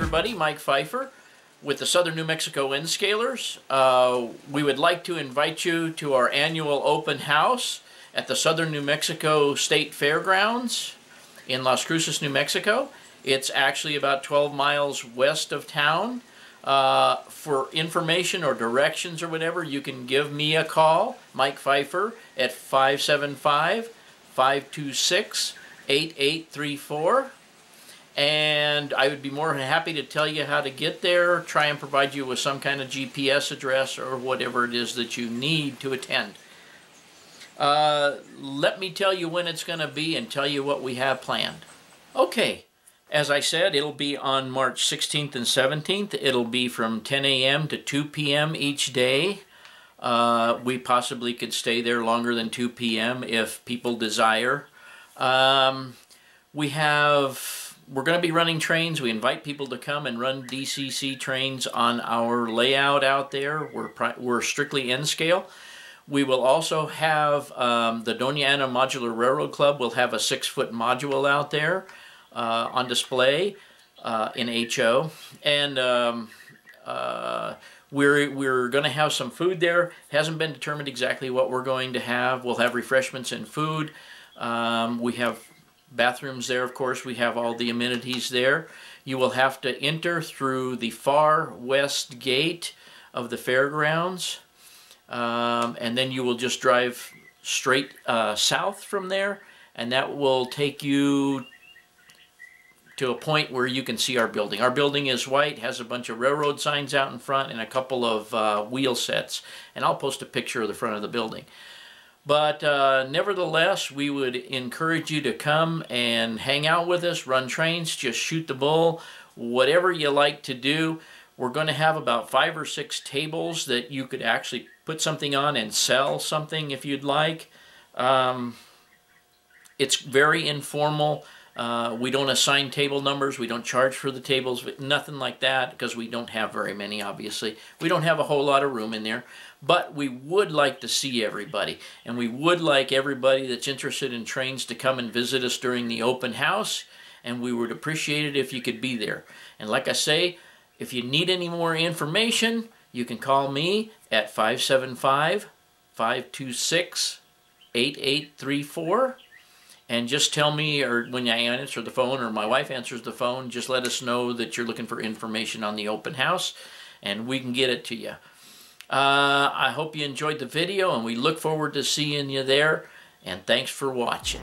everybody, Mike Pfeiffer with the Southern New Mexico N-Scalers. We would like to invite you to our annual open house at the Southern New Mexico State Fairgrounds in Las Cruces, New Mexico. It's actually about 12 miles west of town. For information or directions or whatever, you can give me a call, Mike Pfeiffer, at 575-526-8834. And I would be more than happy to tell you how to get there, try and provide you with some kind of GPS address or whatever it is that you need to attend. Let me tell you when it's going to be and tell you what we have planned. Okay, as I said, it'll be on March 16th and 17th. It'll be from 10 a.m. to 2 p.m. each day. We possibly could stay there longer than 2 p.m. if people desire. We're going to be running trains. We invite people to come and run DCC trains on our layout out there. We're strictly N-scale. We will also have the Doña Ana Modular Railroad Club will have a 6-foot module out there on display in HO. And we're going to have some food there. Hasn't been determined exactly what we're going to have. We'll have refreshments and food. We have bathrooms there, of course. We have all the amenities there. You will have to enter through the far west gate of the fairgrounds, and then you will just drive straight south from there, and that will take you to a point where you can see our building. Our building is white, has a bunch of railroad signs out in front and a couple of wheel sets, and I'll post a picture of the front of the building. But nevertheless, we would encourage you to come and hang out with us, run trains, just shoot the bull, whatever you like to do. We're going to have about 5 or 6 tables that you could actually put something on and sell something if you'd like. It's very informal. We don't assign table numbers. We don't charge for the tables, nothing like that, because we don't have very many, obviously. We don't have a whole lot of room in there. But we would like to see everybody, and we would like everybody that's interested in trains to come and visit us during the open house, and we would appreciate it if you could be there. And like I say, if you need any more information, you can call me at 575-526-8834, and just tell me, or when I answer the phone or my wife answers the phone, just let us know that you're looking for information on the open house, and we can get it to you. I hope you enjoyed the video, and we look forward to seeing you there, and thanks for watching.